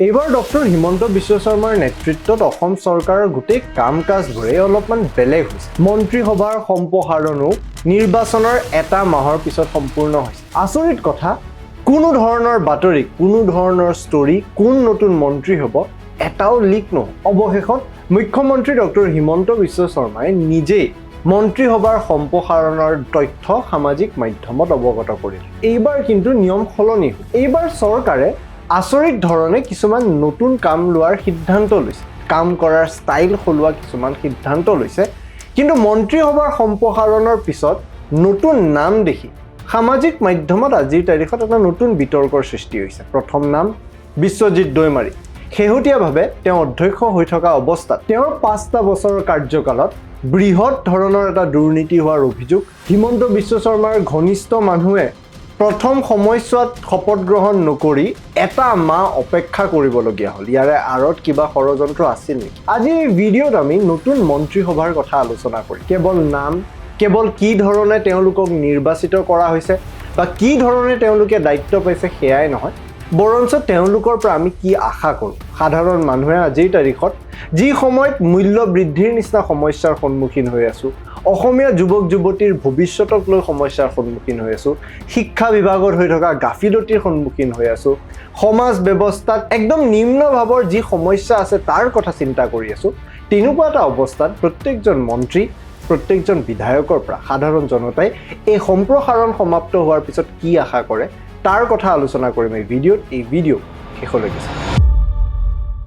এইবাৰ ডক্টৰ হিমন্ত বিশ্ব শৰ্মাৰ নেতৃত্বত অসম চৰকাৰৰ গোটেই কাম কাজবোৰে অলপমান বেলেগ হৈছে। মন্ত্ৰীসভাৰ সম্প্ৰসাৰণো নিৰ্বাচনৰ এটা মাহৰ পিছত সম্পূৰ্ণ হৈছে। আচৰিত কথা, কোনো ধৰণৰ বাতৰি, কোনো ধৰণৰ ষ্টৰী, কোন নতুন মন্ত্ৰী হ'ব এটাও লিক নহ'ল। অৱশেষত মুখ্যমন্ত্ৰী ডক্টৰ হিমন্ত বিশ্ব শৰ্মাই নিজেই মন্ত্ৰীসভাৰ সম্প্ৰসাৰণৰ তথ্য সামাজিক মাধ্যমত অৱগত কৰিলে। এইবাৰ কিন্তু নিয়ম সলনি হ'ল। এইবাৰ চৰকাৰে আচৰিত ধৰণে কিছুমান নতুন কাম লোৱাৰ সিদ্ধান্ত লৈছে, কাম কৰাৰ ষ্টাইল সলোৱা কিছুমান সিদ্ধান্ত লৈছে। কিন্তু মন্ত্ৰীসভাৰ সম্প্ৰসাৰণৰ পিছত নতুন নাম দেখি সামাজিক মাধ্যমত আজিৰ তাৰিখত এটা নতুন বিতৰ্কৰ সৃষ্টি হৈছে। প্ৰথম নাম বিশ্বজিৎ দৈমাৰী। শেহতীয়াভাৱে তেওঁ অধ্যক্ষ হৈ থকা অৱস্থাত তেওঁৰ 5টা বছৰৰ কাৰ্যকালত বৃহৎ ধৰণৰ এটা দুৰ্নীতি হোৱাৰ অভিযোগ। হিমন্ত বিশ্ব শৰ্মাৰ ঘনিষ্ঠ মানুহে প্ৰথম সময়ছোৱাত শপত গ্ৰহণ নকৰি এটা মাহ অপেক্ষা কৰিবলগীয়া হ'ল। ইয়াৰে আঁৰত কিবা ষড়যন্ত্ৰ আছিল নেকি? আজি এই ভিডিঅ'ত আমি নতুন মন্ত্ৰীসভাৰ কথা আলোচনা কৰিম। কেৱল নাম, কেৱল কি ধৰণে তেওঁলোকক নিৰ্বাচিত কৰা হৈছে বা কি ধৰণে তেওঁলোকে দায়িত্ব পাইছে সেয়াই নহয়, বৰঞ্চ তেওঁলোকৰ পৰা আমি কি আশা কৰোঁ। সাধাৰণ মানুহে আজিৰ তাৰিখত যি সময়ত মূল্য বৃদ্ধিৰ নিচিনা সমস্যাৰ সন্মুখীন হৈ আছোঁ, অসমীয়া যুৱক যুৱতীৰ ভৱিষ্যতক লৈ সমস্যাৰ সন্মুখীন হৈ আছোঁ, শিক্ষা বিভাগত হৈ থকা গাফিলতিৰ সন্মুখীন হৈ আছোঁ, সমাজ ব্যৱস্থাত একদম নিম্নভাৱৰ যি সমস্যা আছে তাৰ কথা চিন্তা কৰি আছোঁ, তেনেকুৱা এটা অৱস্থাত প্ৰত্যেকজন মন্ত্ৰী, প্ৰত্যেকজন বিধায়কৰ পৰা সাধাৰণ জনতাই এই সম্প্ৰসাৰণ সমাপ্ত হোৱাৰ পিছত কি আশা কৰে তাৰ কথা আলোচনা কৰিম এই ভিডিঅ'ত। এই ভিডিঅ' শেষলৈকে চাওক।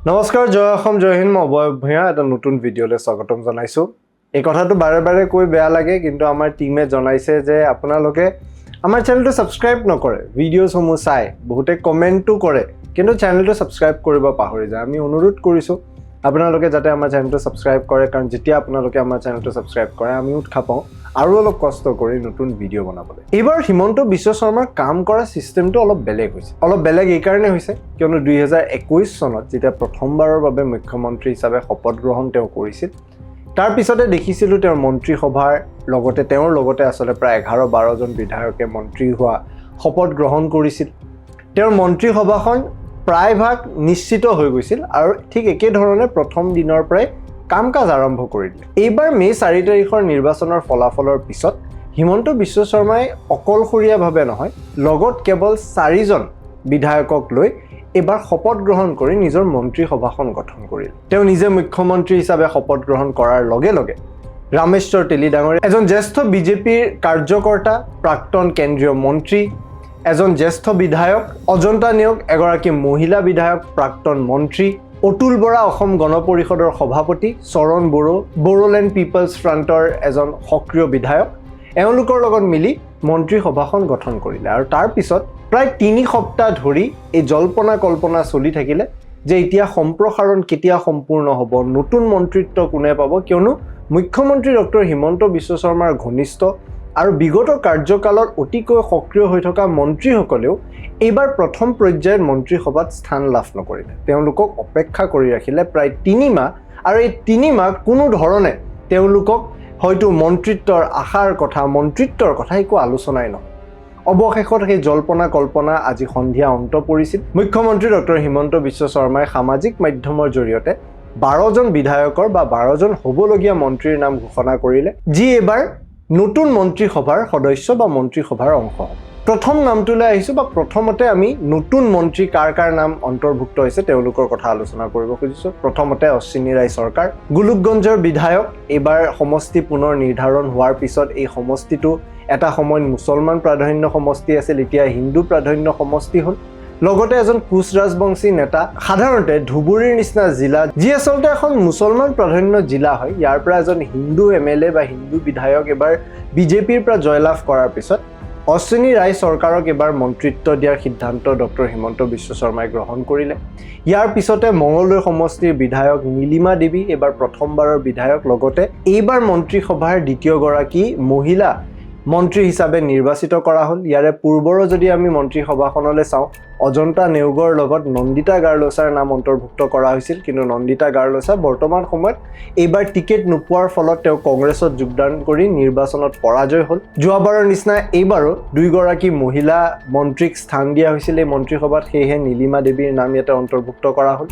নমস্কাৰ, জয় অসম, জয় হিন্দ। মই অভয় ভূঞা এটা নতুন ভিডিঅ'লৈ স্বাগতম জনাইছোঁ। এই কথাটো বাৰে বাৰে কৈ বেয়া লাগে, কিন্তু আমাৰ টীমে জনাইছে যে আপোনালোকে আমাৰ চেনেলটো ছাবস্ক্ৰাইব নকৰে। ভিডিঅ'সমূহ চাই বহুতে কমেণ্টো কৰে, কিন্তু চেনেলটো ছাবস্ক্ৰাইব কৰিব পাহৰি যায়। আমি অনুৰোধ কৰিছোঁ আপোনালোকে যাতে আমাৰ চেনেলটো ছাবস্ক্ৰাইব কৰে, কাৰণ যেতিয়া আপোনালোকে আমাৰ চেনেলটো ছাবস্ক্ৰাইব কৰে আমি উৎসাহ পাওঁ আৰু অলপ কষ্ট কৰি নতুন ভিডিঅ' বনাবলৈ। এইবাৰ হিমন্ত বিশ্ব শৰ্মাৰ কাম কৰা ছিষ্টেমটো অলপ বেলেগ হৈছে। অলপ বেলেগ এইকাৰণে হৈছে কিয়নো 2021 চনত যেতিয়া প্ৰথমবাৰৰ বাবে মুখ্যমন্ত্ৰী হিচাপে শপত গ্ৰহণ তেওঁ কৰিছিল, তাৰ পিছতে দেখিছিলোঁ তেওঁৰ মন্ত্ৰীসভাৰ লগতে তেওঁৰ লগতে আচলতে প্ৰায় 11-12জন বিধায়কে মন্ত্ৰী হোৱা শপত গ্ৰহণ কৰিছিল। তেওঁৰ মন্ত্ৰীসভাখন প্ৰায়ভাগ নিশ্চিত হৈ গৈছিল আৰু ঠিক একেধৰণে প্ৰথম দিনৰ পৰাই কাম কাজ আৰম্ভ কৰি দিলে। এইবাৰ মে' 4 তাৰিখৰ নিৰ্বাচনৰ ফলাফলৰ পিছত হিমন্ত বিশ্ব শৰ্মাই অকলশৰীয়াভাৱে নহয়, লগত কেৱল 4জন বিধায়কক লৈ এইবাৰ শপত গ্ৰহণ কৰি নিজৰ মন্ত্ৰীসভাখন গঠন কৰিলে। তেওঁ নিজে মুখ্যমন্ত্ৰী হিচাপে শপত গ্ৰহণ কৰাৰ লগে লগে ৰামেশ্বৰ তেলী ডাঙৰীয়া, এজন জ্যেষ্ঠ বিজেপিৰ কাৰ্যকৰ্তা, প্ৰাক্তন কেন্দ্ৰীয় মন্ত্ৰী, এজন জ্যেষ্ঠ বিধায়ক, অজন্তা নেওগ এগৰাকী মহিলা বিধায়ক, প্ৰাক্তন মন্ত্ৰী, অতুল বৰা অসম গণ পৰিষদৰ সভাপতি, চৰণ বড়ো বড়োলেণ্ড পিপলছ ফ্ৰণ্টৰ এজন সক্ৰিয় বিধায়ক, এওঁলোকৰ লগত মিলি মন্ত্ৰীসভাখন গঠন কৰিলে। আৰু তাৰ পিছত প্ৰায় 3 সপ্তাহ ধৰি এই জল্পনা কল্পনা চলি থাকিলে যে এতিয়া সম্প্ৰসাৰণ কেতিয়া সম্পূৰ্ণ হ'ব, নতুন মন্ত্ৰিত্ব কোনে পাব, কিয়নো মুখ্যমন্ত্ৰী ডক্টৰ হিমন্ত বিশ্ব শৰ্মাৰ ঘনিষ্ঠ আৰু বিগত কাৰ্যকালত অতিকৈ সক্ৰিয় হৈ থকা মন্ত্ৰীসকলেও এইবাৰ প্ৰথম পৰ্যায়ত মন্ত্ৰীসভাত স্থান লাভ নকৰিলে। তেওঁলোকক অপেক্ষা কৰি ৰাখিলে প্ৰায় 3 মাহ, আৰু এই 3 মাহ কোনো ধৰণে তেওঁলোকক হয়তো মন্ত্ৰিত্বৰ আশাৰ কথা, মন্ত্ৰিত্বৰ কথা একো আলোচনাই নহয়। অৱশেষত সেই জল্পনা কল্পনা আজি সন্ধিয়া অন্ত পৰিছিল। মুখ্যমন্ত্ৰী ডক্টৰ হিমন্ত বিশ্ব শৰ্মাই সামাজিক মাধ্যমৰ জৰিয়তে 12জন বিধায়কৰ বা 12জন হ'বলগীয়া মন্ত্ৰীৰ নাম ঘোষণা কৰিলে, যি এইবাৰ নতুন মন্ত্ৰীসভাৰ সদস্য বা মন্ত্ৰীসভাৰ অংশ হ'ব। প্ৰথম নামটোলৈ আহিছোঁ, বা প্ৰথমতে আমি নতুন মন্ত্ৰী কাৰ কাৰ নাম অন্তৰ্ভুক্ত হৈছে তেওঁলোকৰ কথা আলোচনা কৰিব খুজিছোঁ। প্ৰথমতে অশ্বিনী ৰায় চৰকাৰ, গোলোকগঞ্জৰ বিধায়ক। এইবাৰ সমষ্টি পুনৰ নিৰ্ধাৰণ হোৱাৰ পিছত এই সমষ্টিটো এটা সময়ত মুছলমান প্ৰাধান্য সমষ্টি আছিল, এতিয়া হিন্দু প্ৰাধান্য সমষ্টি হ'ল। লগতে এজন কোচ ৰাজবংশী নেতা, সাধাৰণতে ধুবুৰীৰ নিচিনা জিলা যি আচলতে এখন মুছলমান প্ৰাধান্য জিলা হয়, ইয়াৰ পৰা এজন হিন্দু MLA বা হিন্দু বিধায়ক এবাৰ বিজেপিৰ পৰা জয়লাভ কৰাৰ পিছত অশ্বিনী ৰায় চৰকাৰক এবাৰ মন্ত্ৰিত্ব দিয়াৰ সিদ্ধান্ত ডক্টৰ হিমন্ত বিশ্ব শৰ্মাই গ্ৰহণ কৰিলে। ইয়াৰ পিছতে মঙলদৈ সমষ্টিৰ বিধায়ক নীলিমা দেৱী এইবাৰ প্ৰথমবাৰৰ বিধায়ক, লগতে এইবাৰ মন্ত্ৰীসভাৰ দ্বিতীয়গৰাকী মহিলা মন্ত্ৰী হিচাপে নিৰ্বাচিত কৰা হ'ল। ইয়াৰে পূৰ্বৰো যদি আমি মন্ত্ৰীসভাখনলৈ চাওঁ, অজন্তা নেওগৰ লগত নন্দিতা গাৰ্লছাৰ নাম অন্তৰ্ভুক্ত কৰা হৈছিল, কিন্তু নন্দিতা গাৰ্লছা বৰ্তমান সময়ত এইবাৰ টিকেট নোপোৱাৰ ফলত তেওঁ কংগ্ৰেছত যোগদান কৰি নিৰ্বাচনত পৰাজয় হ'ল। যোৱাবাৰৰ নিচিনা এইবাৰো দুইগৰাকী মহিলা মন্ত্ৰীক স্থান দিয়া হৈছিল এই মন্ত্ৰীসভাত, সেয়েহে নীলিমা দেৱীৰ নাম ইয়াতে অন্তৰ্ভুক্ত কৰা হ'ল।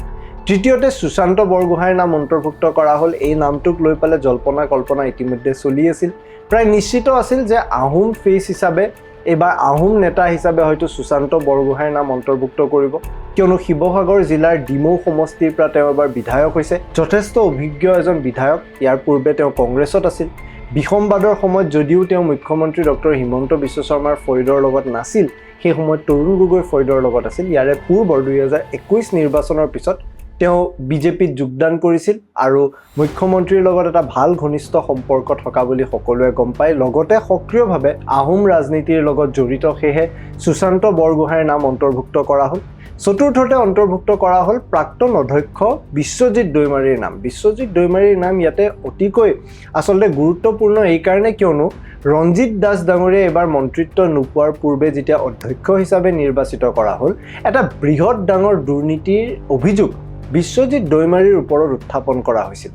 তৃতীয়তে সুশান্ত বৰগোহাঁইৰ নাম অন্তৰ্ভুক্ত কৰা হ'ল। এই নামটোক লৈ পেলাই জল্পনা কল্পনা ইতিমধ্যে চলি আছিল। প্ৰায় নিশ্চিত আছিল যে আহোম ফেচ হিচাপে এইবাৰ আহোম নেতা হিচাপে হয়তো সুশান্ত বৰগোহাঁইৰ নাম অন্তৰ্ভুক্ত কৰিব, কিয়নো শিৱসাগৰ জিলাৰ ডিমৌ সমষ্টিৰ পৰা তেওঁ এবাৰ বিধায়ক হৈছে, যথেষ্ট অভিজ্ঞ এজন বিধায়ক। ইয়াৰ পূৰ্বে তেওঁ কংগ্ৰেছত আছিল। বিসম্বাদৰ সময়ত যদিও তেওঁ মুখ্যমন্ত্ৰী ডক্টৰ হিমন্ত বিশ্ব শৰ্মাৰ ফৈদৰ লগত নাছিল, সেই সময়ত তৰুণ গগৈ ফৈদৰ লগত আছিল। ইয়াৰে পূৰ্বৰ 2021 নিৰ্বাচনৰ পিছত তেওঁ বিজেপিত যোগদান কৰিছিল আৰু মুখ্যমন্ত্ৰীৰ লগত এটা ভাল ঘনিষ্ঠ সম্পৰ্ক থকা বুলি সকলোৱে গম পায়। লগতে সক্ৰিয়ভাৱে আহোম ৰাজনীতিৰ লগত জড়িত, সেয়েহে সুশান্ত বৰগোহাঁইৰ নাম অন্তৰ্ভুক্ত কৰা হ'ল। চতুৰ্থতে অন্তৰ্ভুক্ত কৰা হ'ল প্ৰাক্তন অধ্যক্ষ বিশ্বজিৎ দৈমাৰীৰ নাম। বিশ্বজিৎ দৈমাৰীৰ নাম ইয়াতে অতিকৈ আচলতে গুৰুত্বপূৰ্ণ এইকাৰণে কিয়নো ৰঞ্জিত দাস ডাঙৰীয়াই এইবাৰ মন্ত্ৰিত্ব নোপোৱাৰ পূৰ্বে যেতিয়া অধ্যক্ষ হিচাপে নিৰ্বাচিত কৰা হ'ল, এটা বৃহৎ ডাঙৰ দুৰ্নীতিৰ অভিযোগ বিশ্বজিৎ দৈমাৰীৰ ওপৰত উত্থাপন কৰা হৈছিল।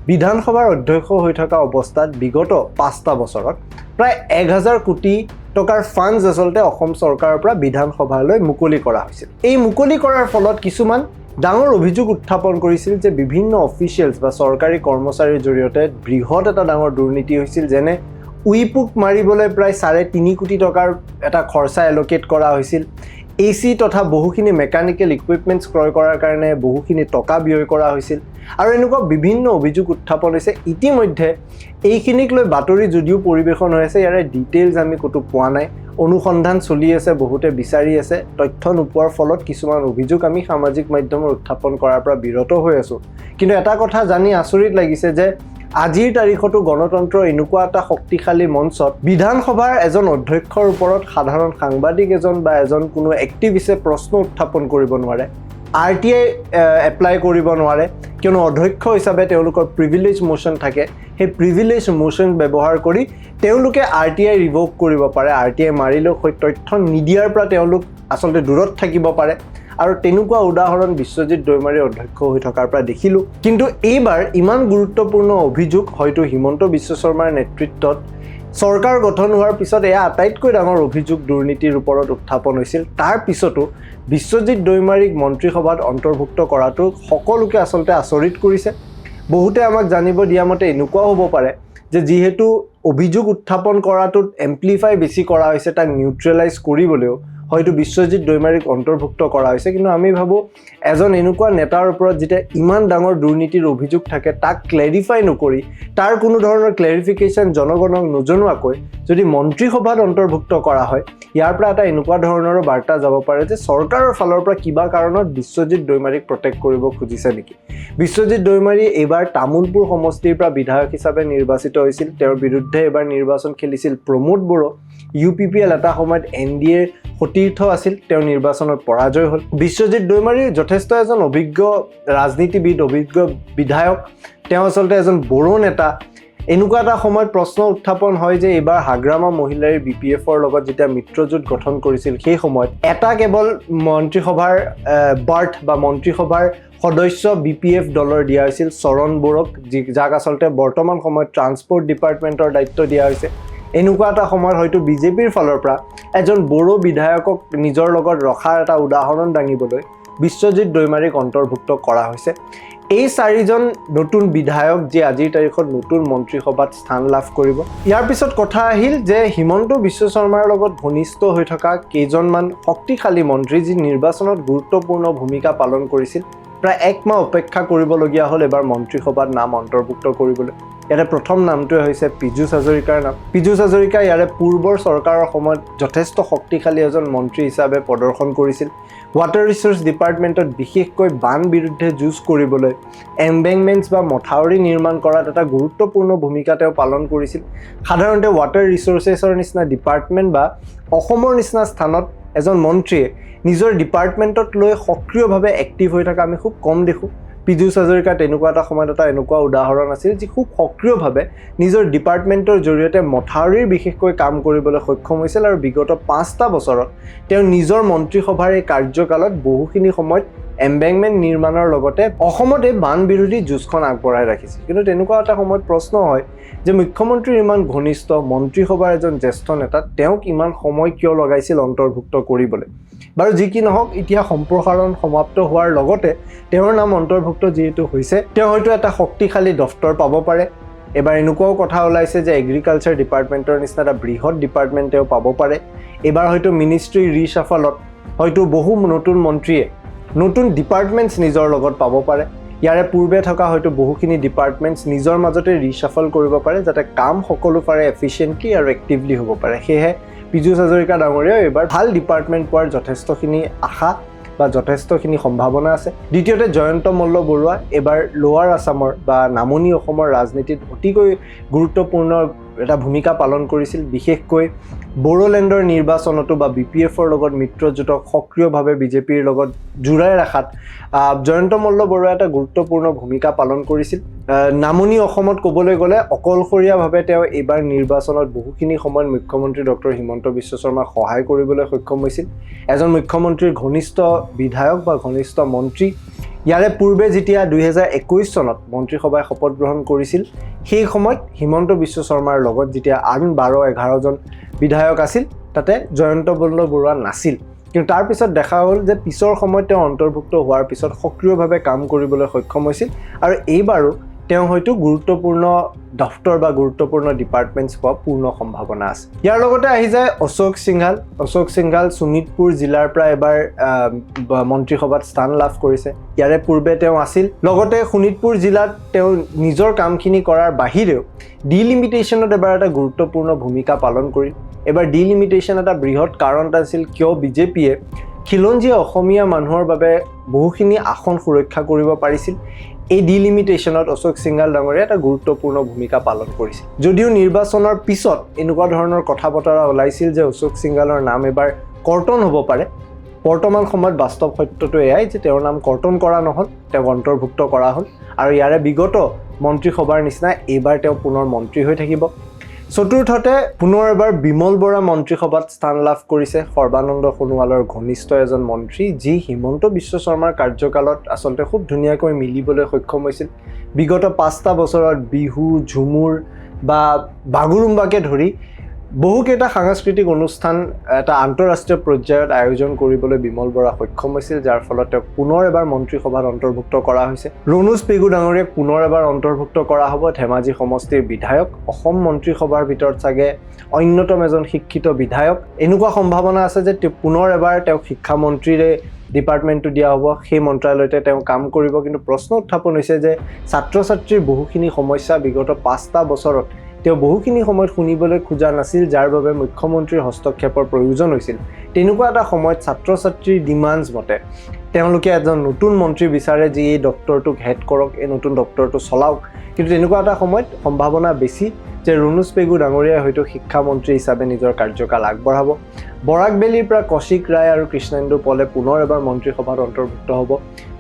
বিধানসভাৰ অধ্যক্ষ হৈ থকা অৱস্থাত বিগত 5টা বছৰত প্ৰায় 1000 কোটি টকাৰ ফাণ্ডছ আচলতে অসম চৰকাৰৰ পৰা বিধানসভালৈ মুকলি কৰা হৈছিল। এই মুকলি কৰাৰ ফলত কিছুমান ডাঙৰ অভিযোগ উত্থাপন কৰিছিল যে বিভিন্ন অফিচিয়েলছ বা চৰকাৰী কৰ্মচাৰীৰ জৰিয়তে বৃহৎ এটা ডাঙৰ দুৰ্নীতি হৈছিল, যেনে উইপুক মাৰিবলৈ প্ৰায় 3.5 কোটি টকাৰ এটা খৰচা এল'কেট কৰা হৈছিল। AC তথা বহুখিনি মেকানিকেল ইকুইপমেণ্টছ ক্ৰয় কৰাৰ কাৰণে বহুখিনি টকা ব্যয় কৰা হৈছিল আৰু এনেকুৱা বিভিন্ন অভিযোগ উত্থাপন হৈছে। ইতিমধ্যে এইখিনিক লৈ বাতৰি যদিও পৰিৱেশন হৈ আছে, ইয়াৰে ডিটেইলছ আমি ক'তো পোৱা নাই। অনুসন্ধান চলি আছে, বহুতে বিচাৰি আছে। তথ্য নোপোৱাৰ ফলত কিছুমান অভিযোগ আমি সামাজিক মাধ্যমৰ উত্থাপন কৰাৰ পৰা বিৰত হৈ আছোঁ। কিন্তু এটা কথা জানি আচৰিত লাগিছে যে আজিৰ তাৰিখতো গণতন্ত্ৰৰ এনেকুৱা এটা শক্তিশালী মঞ্চত বিধানসভাৰ এজন অধ্যক্ষৰ ওপৰত সাধাৰণ সাংবাদিক এজন বা এজন কোনো এক্টিভিষ্টে প্ৰশ্ন উত্থাপন কৰিব নোৱাৰে, RTI এপ্লাই কৰিব নোৱাৰে, কিয়নো অধ্যক্ষ হিচাপে তেওঁলোকৰ প্ৰিভিলেজ মোশ্যন থাকে। সেই প্ৰিভিলেজ মোশ্যন ব্যৱহাৰ কৰি তেওঁলোকে RTI ৰিভোক কৰিব পাৰে। RTI মাৰিলেও তথ্য নিদিয়াৰ পৰা তেওঁলোক আচলতে দূৰত থাকিব পাৰে আৰু তেনেকুৱা উদাহৰণ বিশ্বজিৎ দৈমাৰী অধ্যক্ষ হৈ থকাৰ পৰা দেখিলোঁ। কিন্তু এইবাৰ ইমান গুৰুত্বপূৰ্ণ অভিযোগ হয়তো হিমন্ত বিশ্ব শৰ্মাৰ নেতৃত্বত চৰকাৰ গঠন হোৱাৰ পিছত এয়া আটাইতকৈ ডাঙৰ অভিযোগ দুৰ্নীতিৰ ওপৰত উত্থাপন হৈছিল। তাৰ পিছতো বিশ্বজিৎ দৈমাৰীক মন্ত্ৰীসভাত অন্তৰ্ভুক্ত কৰাটো সকলোকে আচলতে আচৰিত কৰিছে। বহুতে আমাক জানিব দিয়া মতে এনেকুৱাও হ'ব পাৰে যে যিহেতু অভিযোগ উত্থাপন কৰাটোত এম্প্লিফাই বেছি কৰা হৈছে, তাক নিউট্ৰেলাইজ কৰিবলৈও হয়তো বিশ্বজিৎ দৈমাৰীক অন্তৰ্ভুক্ত কৰা হৈছে। কিন্তু আমি ভাবোঁ এজন এনেকুৱা নেতাৰ ওপৰত যেতিয়া ইমান ডাঙৰ দুৰ্নীতিৰ অভিযোগ থাকে, তাক ক্লেৰিফাই নকৰি, তাৰ কোনো ধৰণৰ ক্লেৰিফিকেশ্যন জনগণক নজনোৱাকৈ যদি মন্ত্ৰীসভাত অন্তৰ্ভুক্ত কৰা হয়, ইয়াৰ পৰা এটা এনেকুৱা ধৰণৰো বাৰ্তা যাব পাৰে যে চৰকাৰৰ ফালৰ পৰা কিবা কাৰণত বিশ্বজিৎ দৈমাৰীক প্ৰটেক্ট কৰিব খুজিছে নেকি। বিশ্বজিৎ দৈমাৰী এইবাৰ তামোলপুৰ সমষ্টিৰ পৰা বিধায়ক হিচাপে নিৰ্বাচিত হৈছিল। তেওঁৰ বিৰুদ্ধে এইবাৰ নিৰ্বাচন খেলিছিল প্ৰমোদ বড়ো। UPPL এটা সময়ত NDAৰ সতীৰ্থ আছিল, তেওঁ নিৰ্বাচনত পৰাজয় হ'ল। বিশ্বজিৎ দৈমাৰী যথেষ্ট এজন অভিজ্ঞ ৰাজনীতিবিদ, অভিজ্ঞ বিধায়ক। তেওঁ আচলতে এজন বড়ো নেতা। এনেকুৱা এটা সময়ত প্ৰশ্ন উত্থাপন হয় যে এইবাৰ হাগ্ৰামা মহিলাৰ BPFৰ লগত যেতিয়া মিত্ৰজোঁট গঠন কৰিছিল, সেই সময়ত এটা কেৱল মন্ত্ৰীসভাৰ বাৰ্থ বা মন্ত্ৰীসভাৰ সদস্য BPF দলৰ দিয়া হৈছিল চৰণ বড়োক, যাক আচলতে বৰ্তমান সময়ত ট্ৰান্সপৰ্ট ডিপাৰ্টমেণ্টৰ দায়িত্ব দিয়া হৈছে। এনেকুৱা এটা সময়ত হয়তো বিজেপিৰ ফালৰ পৰা এজন বড়ো বিধায়কক নিজৰ লগত ৰখাৰ এটা উদাহৰণ দাঙিবলৈ বিশ্বজিৎ দৈমাৰীক অন্তৰ্ভুক্ত কৰা হৈছে। এই 4জন নতুন বিধায়ক যি আজিৰ তাৰিখত নতুন মন্ত্ৰীসভাত স্থান লাভ কৰিব। ইয়াৰ পিছত কথা আহিল যে হিমন্ত বিশ্ব শৰ্মাৰ লগত ঘনিষ্ঠ হৈ থকা কেইজনমান শক্তিশালী মন্ত্ৰী যি নিৰ্বাচনত গুৰুত্বপূৰ্ণ ভূমিকা পালন কৰিছিল, প্ৰায় 1 মাহ অপেক্ষা কৰিবলগীয়া হ'ল এবাৰ মন্ত্ৰীসভাত নাম অন্তৰ্ভুক্ত কৰিবলৈ। ইয়াৰে প্ৰথম নামটোৱে হৈছে পীযুষ হাজৰিকাৰ নাম। পীযুষ হাজৰিকা ইয়াৰে পূৰ্বৰ চৰকাৰৰ সময়ত যথেষ্ট শক্তিশালী এজন মন্ত্ৰী হিচাপে প্ৰদৰ্শন কৰিছিল। ৱাটাৰ ৰিচোৰ্চ ডিপাৰ্টমেণ্টত বিশেষকৈ বান বিৰুদ্ধে যুঁজ কৰিবলৈ এম্বেংমেণ্টছ বা মথাউৰি নিৰ্মাণ কৰাত এটা গুৰুত্বপূৰ্ণ ভূমিকা তেওঁ পালন কৰিছিল। সাধাৰণতে ৱাটাৰ ৰিচোৰ্চেছৰ নিচিনা ডিপাৰ্টমেণ্ট বা অসমৰ নিচিনা স্থানত এজন মন্ত্ৰীয়ে নিজৰ ডিপাৰ্টমেণ্টত লৈ সক্ৰিয়ভাৱে এক্টিভ হৈ থকা আমি খুব কম দেখোঁ। পীযুষ হাজৰিকা তেনেকুৱা এটা সময়ত এটা এনেকুৱা উদাহৰণ আছিল যি খুব সক্ৰিয়ভাৱে নিজৰ ডিপাৰ্টমেণ্টৰ জৰিয়তে মথাউৰিৰ বিশেষকৈ কাম কৰিবলৈ সক্ষম হৈছিল আৰু বিগত 5টা বছৰত তেওঁ নিজৰ মন্ত্ৰীসভাৰ এই কাৰ্যকালত বহুখিনি সময়ত এম্বেংকমেণ্ট নিৰ্মাণৰ লগতে অসমতে বান বিৰোধী যুঁজখন আগবঢ়াই ৰাখিছিল। কিন্তু তেনেকুৱা এটা সময়ত প্ৰশ্ন হয় যে মুখ্যমন্ত্ৰীৰ ইমান ঘনিষ্ঠ মন্ত্ৰীসভাৰ এজন জ্যেষ্ঠ নেতা তেওঁক ইমান সময় কিয় লগাইছিল অন্তৰ্ভুক্ত কৰিবলৈ। বাৰু যি কি নহওক, এতিয়া সম্প্ৰসাৰণ সমাপ্ত হোৱাৰ লগতে তেওঁৰ নাম অন্তৰ্ভুক্ত যিহেতু হৈছে, তেওঁ হয়তো এটা শক্তিশালী দফতৰ পাব পাৰে। এবাৰ এনেকুৱাও কথা ওলাইছে যে এগ্ৰিকালচাৰ ডিপাৰ্টমেণ্টৰ নিচিনা এটা বৃহৎ ডিপাৰ্টমেণ্ট তেওঁ পাব পাৰে। এবাৰ হয়তো মিনিষ্ট্ৰী ৰিচাফলত হয়তো বহু নতুন মন্ত্ৰীয়ে নতুন ডিপাৰ্টমেণ্টছ নিজৰ লগত পাব পাৰে। ইয়াৰে পূৰ্বে থকা হয়তো বহুখিনি ডিপাৰ্টমেণ্টছ নিজৰ মাজতে ৰিচাফল কৰিব পাৰে যাতে কাম সকলোফালে এফিচিয়েণ্টলি আৰু এক্টিভলি হ'ব পাৰে। সেয়েহে পীযুষ হাজৰিকা ডাঙৰীয়াও এইবাৰ ভাল ডিপাৰ্টমেণ্ট পোৱাৰ যথেষ্টখিনি আশা বা যথেষ্টখিনি সম্ভাৱনা আছে। দ্বিতীয়তে জয়ন্ত মল্ল বৰুৱা এইবাৰ লোৱাৰ আছামৰ বা নামনি অসমৰ ৰাজনীতিত অতিকৈ গুৰুত্বপূৰ্ণ এটা ভূমিকা পালন কৰিছিল। বিশেষকৈ বড়োলেণ্ডৰ নিৰ্বাচনতো বা BPFৰ লগত মিত্ৰজোঁটক সক্ৰিয়ভাৱে বিজেপিৰ লগত জোৰাই ৰখাত জয়ন্ত মল্ল বৰুৱাই এটা গুৰুত্বপূৰ্ণ ভূমিকা পালন কৰিছিল। নামনি অসমত ক'বলৈ গ'লে অকলশৰীয়াভাৱে তেওঁ এইবাৰ নিৰ্বাচনত বহুখিনি সময়ত মুখ্যমন্ত্ৰী ডক্টৰ হিমন্ত বিশ্ব শৰ্মাক সহায় কৰিবলৈ সক্ষম হৈছিল। এজন মুখ্যমন্ত্ৰীৰ ঘনিষ্ঠ বিধায়ক বা ঘনিষ্ঠ মন্ত্ৰী। ইয়াৰে পূৰ্বে যেতিয়া 2021 চনত মন্ত্ৰীসভাই শপত গ্ৰহণ কৰিছিল, সেই সময়ত হিমন্ত বিশ্ব শৰ্মাৰ লগত যেতিয়া আন 12-11জন বিধায়ক আছিল, তাতে জয়ন্ত মল্ল বৰুৱা নাছিল। কিন্তু তাৰ পিছত দেখা হ'ল যে পিছৰ সময়ত তেওঁ অন্তৰ্ভুক্ত হোৱাৰ পিছত সক্ৰিয়ভাৱে কাম কৰিবলৈ সক্ষম হৈছিল আৰু এইবাৰো তেওঁ হয়তো গুৰুত্বপূৰ্ণ দফতৰ বা গুৰুত্বপূৰ্ণ ডিপাৰ্টমেণ্টছ পোৱা পূৰ্ণ সম্ভাৱনা আছে। ইয়াৰ লগতে আহি যায় অশোক সিংঘাল শোণিতপুৰ জিলাৰ পৰা এবাৰ মন্ত্ৰীসভাত স্থান লাভ কৰিছে। ইয়াৰে পূৰ্বে তেওঁ আছিল। লগতে শোণিতপুৰ জিলাত তেওঁ নিজৰ কামখিনি কৰাৰ বাহিৰেও ডিলিমিটেশ্যনত এবাৰ এটা গুৰুত্বপূৰ্ণ ভূমিকা পালন কৰিল। এবাৰ ডিলিমিটেশ্যন এটা বৃহৎ কাৰণ আছিল কিয় বিজেপিয়ে খিলঞ্জীয়া অসমীয়া মানুহৰ বাবে বহুখিনি আসন সুৰক্ষা কৰিব পাৰিছিল। এই ডিলিমিটেশ্যনত অশোক সিংঘাল ডাঙৰীয়াই এটা গুৰুত্বপূৰ্ণ ভূমিকা পালন কৰিছিল। যদিও নিৰ্বাচনৰ পিছত এনেকুৱা ধৰণৰ কথা বতৰা ওলাইছিল যে অশোক সিংঘালৰ নাম এবাৰ কৰ্তন হ'ব পাৰে, বৰ্তমান সময়ত বাস্তৱ সত্যটো এয়াই যে তেওঁৰ নাম কৰ্তন কৰা নহ'ল, তেওঁক অন্তৰ্ভুক্ত কৰা হ'ল আৰু ইয়াৰে বিগত মন্ত্ৰীসভাৰ নিচিনা এইবাৰ তেওঁ পুনৰ মন্ত্ৰী হৈ থাকিব। চতুৰ্থতে পুনৰ এবাৰ বিমল বৰা মন্ত্ৰীসভাত স্থান লাভ কৰিছে। সৰ্বানন্দ সোণোৱালৰ ঘনিষ্ঠ এজন মন্ত্ৰী, যি হিমন্ত বিশ্ব শৰ্মাৰ কাৰ্যকালত আচলতে খুব ধুনীয়াকৈ মিলিবলৈ সক্ষম হৈছিল। বিগত 5টা বছৰত বিহু, ঝুমুৰ বা বাগুৰুম্বাকে ধৰি বহুকেইটা সাংস্কৃতিক অনুষ্ঠান এটা আন্তঃৰাষ্ট্ৰীয় পৰ্যায়ত আয়োজন কৰিবলৈ বিমল বৰা সক্ষম হৈছিল, যাৰ ফলত তেওঁক পুনৰ এবাৰ মন্ত্ৰীসভাত অন্তৰ্ভুক্ত কৰা হৈছে। ৰণোজ পেগু ডাঙৰীয়াক পুনৰ এবাৰ অন্তৰ্ভুক্ত কৰা হ'ব। ধেমাজি সমষ্টিৰ বিধায়ক, অসম মন্ত্ৰীসভাৰ ভিতৰত চাগে অন্যতম এজন শিক্ষিত বিধায়ক। এনেকুৱা সম্ভাৱনা আছে যে পুনৰ এবাৰ তেওঁক শিক্ষামন্ত্ৰীৰে ডিপাৰ্টমেণ্টটো দিয়া হ'ব, সেই মন্ত্ৰালয়তে তেওঁ কাম কৰিব। কিন্তু প্ৰশ্ন উত্থাপন হৈছে যে ছাত্ৰ ছাত্ৰীৰ বহুখিনি সমস্যা বিগত 5টা বছৰত তেওঁ বহুখিনি সময়ত শুনিবলৈ খোজা নাছিল, যাৰ বাবে মুখ্যমন্ত্ৰীৰ হস্তক্ষেপৰ প্ৰয়োজন হৈছিল। তেনেকুৱা এটা সময়ত ছাত্ৰ ছাত্ৰীৰ ডিমাণ্ডছ মতে তেওঁলোকে এজন নতুন মন্ত্ৰী বিচাৰে যি এই দপ্তৰটোক হেড কৰক, এই নতুন দপ্তৰটো চলাওক। কিন্তু তেনেকুৱা এটা সময়ত সম্ভাৱনা বেছি যে ৰণোজ পেগু ডাঙৰীয়াই হয়তো শিক্ষামন্ত্ৰী হিচাপে নিজৰ কাৰ্যকাল আগবঢ়াব। বৰাকবেলিৰ পৰা কৌশিক ৰায় আৰু কৃষ্ণেন্দু পলে পুনৰ এবাৰ মন্ত্ৰীসভাত অন্তৰ্ভুক্ত হ'ব।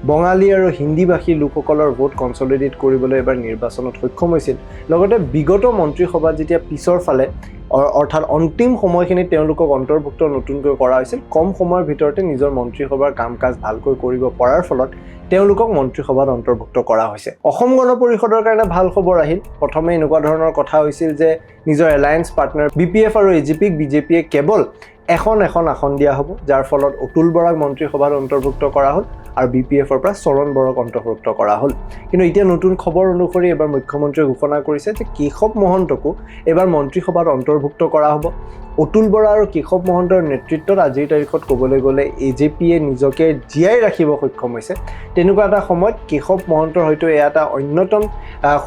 বঙালী আৰু হিন্দীভাষী লোকসকলৰ ভোট কনচলিডেট কৰিবলৈ এবাৰ নিৰ্বাচনত সক্ষম হৈছিল। লগতে বিগত মন্ত্ৰীসভাত যেতিয়া পিছৰ ফালে অৰ্থাৎ অন্তিম সময়খিনিত তেওঁলোকক অন্তৰ্ভুক্ত নতুনকৈ কৰা হৈছিল, কম সময়ৰ ভিতৰতে নিজৰ মন্ত্ৰীসভাৰ কাম কাজ ভালকৈ কৰিব পৰাৰ ফলত তেওঁলোকক মন্ত্ৰীসভাত অন্তৰ্ভুক্ত কৰা হৈছে। অসম গণ পৰিষদৰ কাৰণে ভাল খবৰ আহিল। প্ৰথমে এনেকুৱা ধৰণৰ কথা হৈছিল যে নিজৰ এলায়েন্স পাৰ্টনাৰ BPF আৰু AGPক বিজেপিয়ে কেৱল এখন আসন দিয়া হ'ব, যাৰ ফলত অতুল বৰাক মন্ত্ৰীসভাত অন্তৰ্ভুক্ত কৰা হ'ল আৰু BPFৰ পৰা চৰণ বৰক অন্তৰ্ভুক্ত কৰা হ'ল। কিন্তু এতিয়া নতুন খবৰ অনুসৰি এবাৰ মুখ্যমন্ত্ৰীয়ে ঘোষণা কৰিছে যে কেশৱ মহন্তকো এবাৰ মন্ত্ৰীসভাত অন্তৰ্ভুক্ত কৰা হ'ব। অতুল বৰা আৰু কেশৱ মহন্তৰ নেতৃত্বত আজিৰ তাৰিখত ক'বলৈ গ'লে AGPয়ে নিজকে জীয়াই ৰাখিব সক্ষম হৈছে। তেনেকুৱা এটা সময়ত কেশৱ মহন্তৰ হয়তো এয়া এটা অন্যতম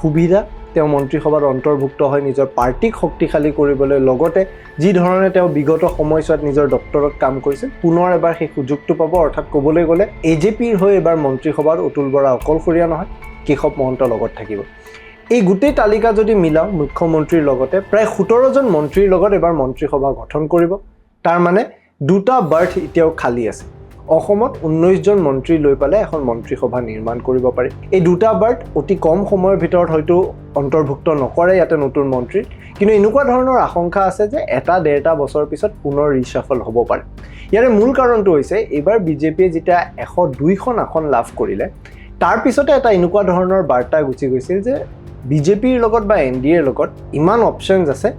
সুবিধা। তেওঁ মন্ত্ৰীসভাত অন্তৰ্ভুক্ত হৈ নিজৰ পাৰ্টিক শক্তিশালী কৰিবলৈ, লগতে যি ধৰণে তেওঁ বিগত সময়ছোৱাত নিজৰ দপ্তৰত কাম কৰিছিল, পুনৰ এবাৰ সেই সুযোগটো পাব। অৰ্থাৎ ক'বলৈ গ'লে AGPৰ হৈ এবাৰ মন্ত্ৰীসভাত অতুল বৰা অকলশৰীয়া নহয়, কেশৱ মহন্ত লগত থাকিব। এই গোটেই তালিকা যদি মিলাওঁ, মুখ্যমন্ত্ৰীৰ লগতে প্ৰায় 17জন মন্ত্ৰীৰ লগত এবাৰ মন্ত্ৰীসভা গঠন কৰিব। তাৰ মানে 2টা বাৰ্থ এতিয়াও খালী আছে। অসমত 19 জন মন্ত্ৰী লৈ পালে এখন মন্ত্ৰীসভা নিৰ্মাণ কৰিব পাৰি। এই দুটা বাৰ্ড অতি কম সময়ৰ ভিতৰত হয়তো অন্তৰ্ভুক্ত নকৰে ইয়াতে নতুন মন্ত্ৰী, কিন্তু এনেকুৱা ধৰণৰ আশংকা আছে যে 1-1.5 বছৰ পিছত পুনৰ ৰিচাফল হ'ব পাৰে। ইয়াৰে মূল কাৰণটো হৈছে এইবাৰ বিজেপিয়ে যেতিয়া 102খন আসন লাভ কৰিলে তাৰ পিছতে এটা এনেকুৱা ধৰণৰ বাৰ্তা গুচি গৈছিল যে বিজেপিৰ লগত বা NDAৰ লগত ইমান অপশ্যনছ আছে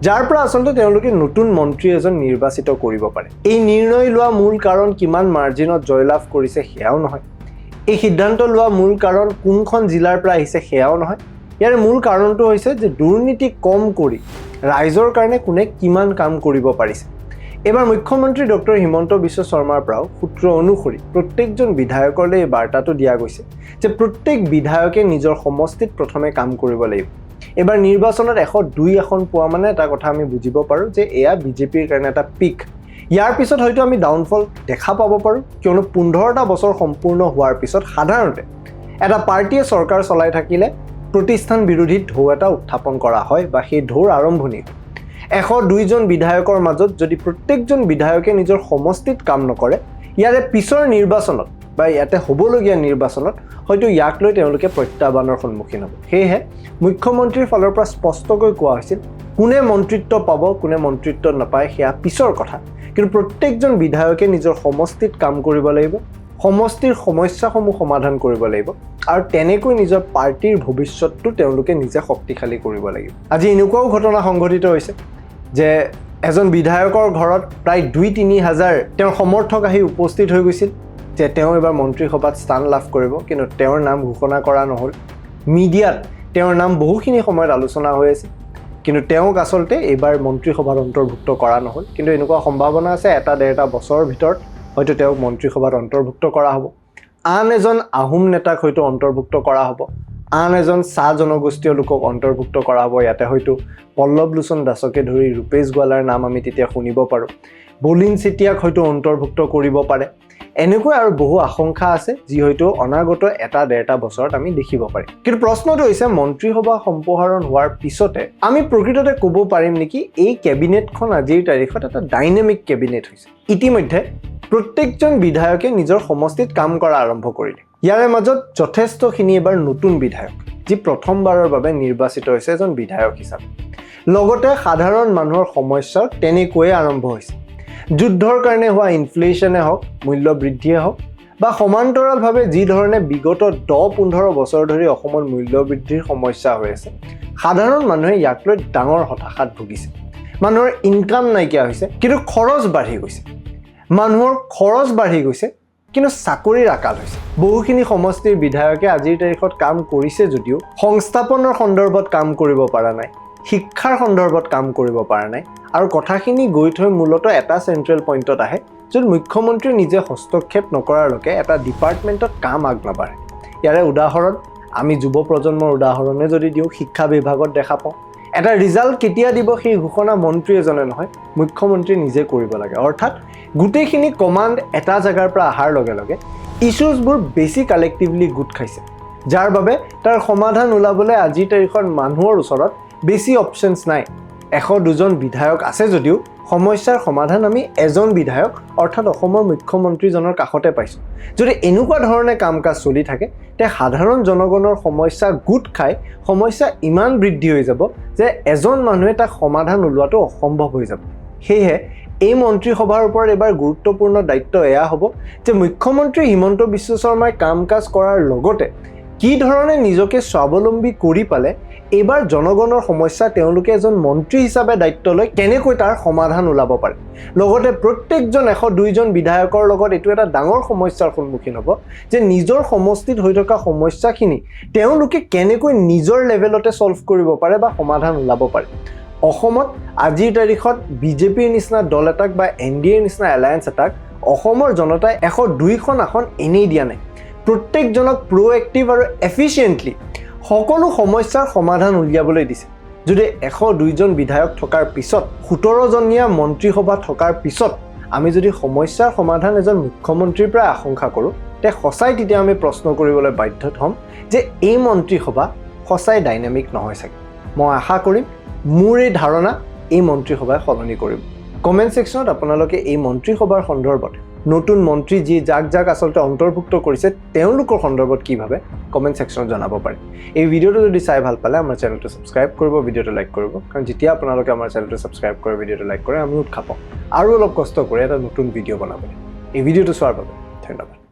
যাৰ পৰা আচলতে তেওঁলোকে নতুন মন্ত্ৰী এজন নিৰ্বাচিত কৰিব পাৰে। এই নিৰ্ণয় লোৱা মূল কাৰণ কিমান মাৰ্জিনত জয়লাভ কৰিছে সেয়াও নহয়, এই সিদ্ধান্ত লোৱা মূল কাৰণ কোনখন জিলাৰ পৰা আহিছে সেয়াও নহয়। ইয়াৰ মূল কাৰণটো হৈছে যে দুৰ্নীতি কম কৰি ৰাইজৰ কাৰণে কোনে কিমান কাম কৰিব পাৰিছে। এবাৰ মুখ্যমন্ত্ৰী ডক্টৰ হিমন্ত বিশ্ব শৰ্মাৰ পৰাও সূত্ৰ অনুসৰি প্ৰত্যেকজন বিধায়কলৈ এই বাৰ্তাটো দিয়া গৈছে যে প্ৰত্যেক বিধায়কে নিজৰ সমষ্টিত প্ৰথমে কাম কৰিব লাগিব। এবাৰ নিৰ্বাচনত 102 আসন পোৱা মানে এটা কথা আমি বুজিব পাৰোঁ যে এয়া বিজেপিৰ কাৰণে এটা পিক। ইয়াৰ পিছত হয়তো আমি ডাউনফল দেখা পাব পাৰোঁ, কিয়নো 15টা বছৰ সম্পূৰ্ণ হোৱাৰ পিছত সাধাৰণতে এটা পাৰ্টীয়ে চৰকাৰ চলাই থাকিলে প্ৰতিষ্ঠান বিৰোধী ঢৌ এটা উত্থাপন কৰা হয় বা সেই ঢৌৰ আৰম্ভণি 102 জন বিধায়কৰ মাজত যদি প্ৰত্যেকজন বিধায়কে নিজৰ সমষ্টিত কাম নকৰে, ইয়াৰে পিছৰ নিৰ্বাচনত বা ইয়াতে হ'বলগীয়া নিৰ্বাচনত হয়তো ইয়াক লৈ তেওঁলোকে প্ৰত্যাহ্বানৰ সন্মুখীন হ'ব। সেয়েহে মুখ্যমন্ত্ৰীৰ ফালৰ পৰা স্পষ্টকৈ কোৱা হৈছিল কোনে মন্ত্ৰিত্ব পাব কোনে মন্ত্ৰিত্ব নাপায় সেয়া পিছৰ কথা, কিন্তু প্ৰত্যেকজন বিধায়কে নিজৰ সমষ্টিত কাম কৰিব লাগিব, সমষ্টিৰ সমস্যাসমূহ সমাধান কৰিব লাগিব আৰু তেনেকৈ নিজৰ পাৰ্টীৰ ভৱিষ্যতটো তেওঁলোকে নিজে শক্তিশালী কৰিব লাগিব। আজি এনেকুৱাও ঘটনা সংঘটিত হৈছে যে এজন বিধায়কৰ ঘৰত প্ৰায় 2-3 হাজাৰ তেওঁৰ সমৰ্থক আহি উপস্থিত হৈ গৈছিল যে তেওঁ এবাৰ মন্ত্ৰীসভাত স্থান লাভ কৰিব, কিন্তু তেওঁৰ নাম ঘোষণা কৰা নহ'ল। মিডিয়াত তেওঁৰ নাম বহুখিনি সময়ত আলোচনা হৈ আছিল, কিন্তু তেওঁক আচলতে এইবাৰ মন্ত্ৰীসভাত অন্তৰ্ভুক্ত কৰা নহ'ল। কিন্তু এনেকুৱা সম্ভাৱনা আছে 1-1.5 বছৰৰ ভিতৰত হয়তো তেওঁক মন্ত্ৰীসভাত অন্তৰ্ভুক্ত কৰা হ'ব। আন এজন আহোম নেতাক হয়তো অন্তৰ্ভুক্ত কৰা হ'ব, আন এজন চাহ জনগোষ্ঠীয় লোকক অন্তৰ্ভুক্ত কৰা হ'ব। ইয়াতে হয়তো পল্লৱ লোচন দাসকে ধৰি ৰূপেশ গোৱালাৰ নাম আমি তেতিয়া শুনিব পাৰোঁ, বলিন চেতিয়াক হয়তো অন্তৰ্ভুক্ত কৰিব পাৰে। এনেকৈ আৰু বহু আশংকা আছে যি হয়তো অনাগত 1-1.5 বছৰত আমি দেখিব পাৰিম। কিন্তু প্ৰশ্নটো হৈছে মন্ত্ৰীসভা সম্প্ৰসাৰণ হোৱাৰ পিছতে আমি প্ৰকৃততে ক'ব পাৰিম নেকি এই কেবিনেটখন আজিৰ তাৰিখত এটা ডাইনামিক কেবিনেট হৈছে। ইতিমধ্যে প্ৰত্যেকজন বিধায়কে নিজৰ সমষ্টিত কাম কৰা আৰম্ভ কৰিলে। ইয়াৰে মাজত যথেষ্টখিনি এবাৰ নতুন বিধায়ক যি প্ৰথমবাৰৰ বাবে নিৰ্বাচিত হৈছে এজন বিধায়ক হিচাপে। লগতে সাধাৰণ মানুহৰ সমস্যাও তেনেকৈয়ে আৰম্ভ হৈছে। যুদ্ধৰ কাৰণে হোৱা ইনফ্লেশ্যনে হওক, মূল্য বৃদ্ধিয়ে হওক বা সমান্তৰালভাৱে যি ধৰণে বিগত 10-15 বছৰ ধৰি অসমত মূল্য বৃদ্ধিৰ সমস্যা হৈ আছে, সাধাৰণ মানুহে ইয়াক লৈ ডাঙৰ হতাশাত ভুগিছে। মানুহৰ ইনকাম নাইকিয়া হৈছে কিন্তু খৰচ বাঢ়ি গৈছে, মানুহৰ খৰচ বাঢ়ি গৈছে কিন্তু চাকৰিৰ আকাল হৈছে। বহুখিনি সমষ্টিৰ বিধায়কে আজিৰ তাৰিখত কাম কৰিছে যদিও সংস্থাপনৰ সন্দৰ্ভত কাম কৰিব পৰা নাই, শিক্ষাৰ সন্দৰ্ভত কাম কৰিব পৰা নাই আৰু কথাখিনি গৈ থৈ মূলতঃ এটা চেণ্ট্ৰেল পইণ্টত আহে য'ত মুখ্যমন্ত্ৰী নিজে হস্তক্ষেপ নকৰালৈকে এটা ডিপাৰ্টমেণ্টত কাম আগনাবাঢ়ে। ইয়াৰে উদাহৰণ আমি যুৱ প্ৰজন্মৰ উদাহৰণে যদি দিওঁ শিক্ষা বিভাগত দেখা পাওঁ। এটা ৰিজাল্ট কেতিয়া দিব সেই ঘোষণা মন্ত্ৰী এজনে নহয়, মুখ্যমন্ত্ৰী নিজে কৰিব লাগে। অৰ্থাৎ গোটেইখিনি কমাণ্ড এটা জেগাৰ পৰা অহাৰ লগে লগে ইছ্যুজবোৰ বেছি কালেক্টিভলি গোট খাইছে, যাৰ বাবে তাৰ সমাধান ওলাবলৈ আজিৰ তাৰিখত মানুহৰ ওচৰত বেছি অপশ্যনছ নাই। 102 জন বিধায়ক আছে যদিও সমস্যাৰ সমাধান আমি এজন বিধায়ক অৰ্থাৎ অসমৰ মুখ্যমন্ত্ৰীজনৰ কাষতে পাইছোঁ। যদি এনেকুৱা ধৰণে কাম কাজ চলি থাকে তে সাধাৰণ জনগণৰ সমস্যা গোট খাই সমস্যা ইমান বৃদ্ধি হৈ যাব যে এজন মানুহে তাক সমাধান ওলোৱাটো অসম্ভৱ হৈ যাব। সেয়েহে এই মন্ত্ৰীসভাৰ ওপৰত এবাৰ গুৰুত্বপূৰ্ণ দায়িত্ব এয়া হ'ব যে মুখ্যমন্ত্ৰী হিমন্ত বিশ্ব শৰ্মাই কাম কাজ কৰাৰ লগতে কি ধৰণে নিজকে স্বাৱলম্বী কৰি পালে এইবাৰ জনগণৰ সমস্যা তেওঁলোকে এজন মন্ত্ৰী হিচাপে দায়িত্ব লৈ কেনেকৈ তাৰ সমাধান ওলাব পাৰে। লগতে প্ৰত্যেকজন 102 জন বিধায়কৰ লগত এইটো এটা ডাঙৰ সমস্যাৰ সন্মুখীন হ'ব যে নিজৰ সমষ্টিত হৈ থকা সমস্যাখিনি তেওঁলোকে কেনেকৈ নিজৰ লেভেলতে সলভ কৰিব পাৰে বা সমাধান ওলাব পাৰে। অসমত আজিৰ তাৰিখত বিজেপিৰ নিচিনা দল এটাক বা NDAৰ নিচিনা এলায়েন্স এটাক অসমৰ জনতাই 102খন আসন এনেই দিয়া নাই। প্ৰত্যেকজনক প্ৰ'এক্টিভ আৰু এফিচিয়েণ্টলি সকলো সমস্যাৰ সমাধান উলিয়াবলৈ দিছে। যদি 102 জন বিধায়ক থকাৰ পিছত 17 জনীয়া মন্ত্ৰীসভা থকাৰ পিছত আমি যদি সমস্যাৰ সমাধান এজন মুখ্যমন্ত্ৰীৰ পৰা আশংকা কৰোঁ তে সঁচাই তেতিয়া আমি প্ৰশ্ন কৰিবলৈ বাধ্য হ'ম যে এই মন্ত্ৰীসভা সঁচাই ডাইনামিক নহয় চাগে। মই আশা কৰিম মোৰ এই ধাৰণা এই মন্ত্ৰীসভাই সলনি কৰিব। কমেণ্ট ছেকশ্যনত আপোনালোকে এই মন্ত্ৰীসভাৰ সন্দৰ্ভত নতুন মন্ত্ৰী যি যাক আচলতে অন্তৰ্ভুক্ত কৰিছে তেওঁলোকৰ সন্দৰ্ভত কি ভাবে কমেণ্ট ছেকশ্যনত জনাব পাৰে এই ভিডিঅ'টো যদি চাই ভাল পালে আমাৰ চেনেলটো ছাবস্ক্ৰাইব কৰিব ভিডিঅ'টো লাইক কৰিব কাৰণ যেতিয়া আপোনালোকে আমাৰ চেনেলটো ছাবস্ক্ৰাইব কৰে ভিডিঅ'টো লাইক কৰে আমি উৎসাহ পাওঁ আৰু অলপ কষ্ট কৰি এটা নতুন ভিডিঅ' বনাবলৈ এই ভিডিঅ'টো চোৱাৰ বাবে ধন্যবাদ